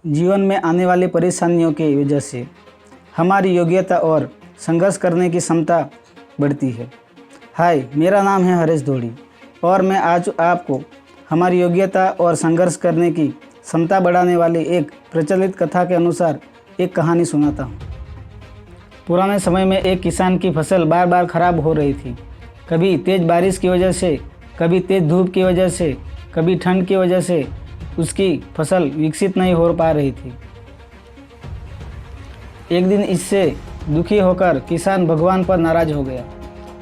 जीवन में आने वाली परेशानियों की वजह से हमारी योग्यता और संघर्ष करने की क्षमता बढ़ती है। हाय, मेरा नाम है हरीश धोड़ी और मैं आज आपको हमारी योग्यता और संघर्ष करने की क्षमता बढ़ाने वाली एक प्रचलित कथा के अनुसार एक कहानी सुनाता हूँ। पुराने समय में एक किसान की फसल बार बार खराब हो रही थी। कभी तेज़ बारिश की वजह से, कभी तेज़ धूप की वजह से, कभी ठंड की वजह से उसकी फसल विकसित नहीं हो पा रही थी। एक दिन इससे दुखी होकर किसान भगवान पर नाराज हो गया।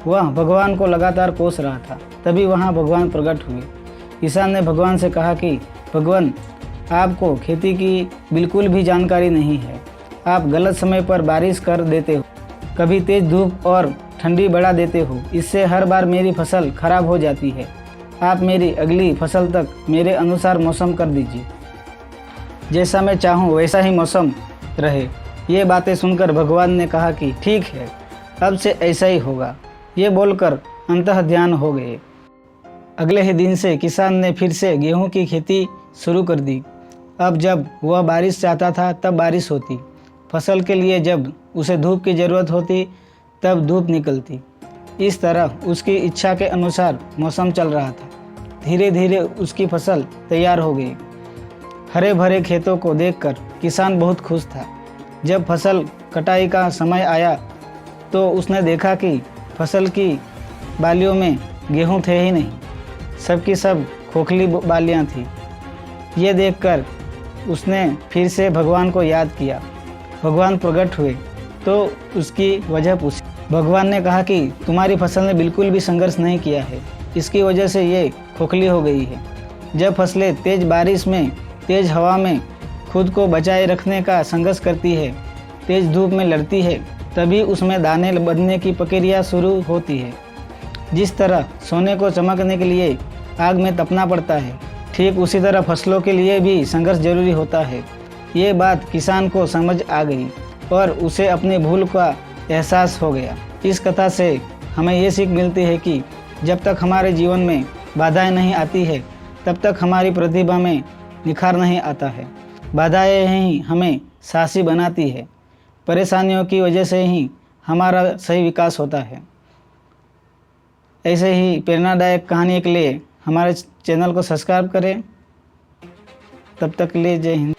वह भगवान को लगातार कोस रहा था। तभी वहाँ भगवान प्रकट हुए। किसान ने भगवान से कहा कि भगवान, आपको खेती की बिल्कुल भी जानकारी नहीं है। आप गलत समय पर बारिश कर देते हो, कभी तेज़ धूप और ठंडी बढ़ा देते हो। इससे हर बार मेरी फसल खराब हो जाती है। आप मेरी अगली फसल तक मेरे अनुसार मौसम कर दीजिए। जैसा मैं चाहूँ वैसा ही मौसम रहे। ये बातें सुनकर भगवान ने कहा कि ठीक है, अब से ऐसा ही होगा। ये बोलकर अंतः ध्यान हो गए। अगले ही दिन से किसान ने फिर से गेहूं की खेती शुरू कर दी। अब जब वह बारिश चाहता था तब बारिश होती, फसल के लिए जब उसे धूप की ज़रूरत होती तब धूप निकलती। इस तरह उसकी इच्छा के अनुसार मौसम चल रहा था। धीरे धीरे उसकी फसल तैयार हो गई। हरे भरे खेतों को देखकर किसान बहुत खुश था। जब फसल कटाई का समय आया तो उसने देखा कि फसल की बालियों में गेहूं थे ही नहीं, सबकी सब खोखली बालियां थीं। ये देखकर उसने फिर से भगवान को याद किया। भगवान प्रकट हुए तो उसकी वजह पूछी। भगवान ने कहा कि तुम्हारी फसल ने बिल्कुल भी संघर्ष नहीं किया है, इसकी वजह से ये खोखली हो गई है। जब फसलें तेज़ बारिश में, तेज़ हवा में खुद को बचाए रखने का संघर्ष करती है, तेज़ धूप में लड़ती है, तभी उसमें दाने बनने की प्रक्रिया शुरू होती है। जिस तरह सोने को चमकने के लिए आग में तपना पड़ता है, ठीक उसी तरह फसलों के लिए भी संघर्ष जरूरी होता है। ये बात किसान को समझ आ गई और उसे अपनी भूल का एहसास हो गया। इस कथा से हमें ये सीख मिलती है कि जब तक हमारे जीवन में बाधाएं नहीं आती है, तब तक हमारी प्रतिभा में निखार नहीं आता है। बाधाएं ही हमें साहसी बनाती है। परेशानियों की वजह से ही हमारा सही विकास होता है। ऐसे ही प्रेरणादायक कहानी के लिए हमारे चैनल को सब्सक्राइब करें। तब तक के लिए जय हिंद।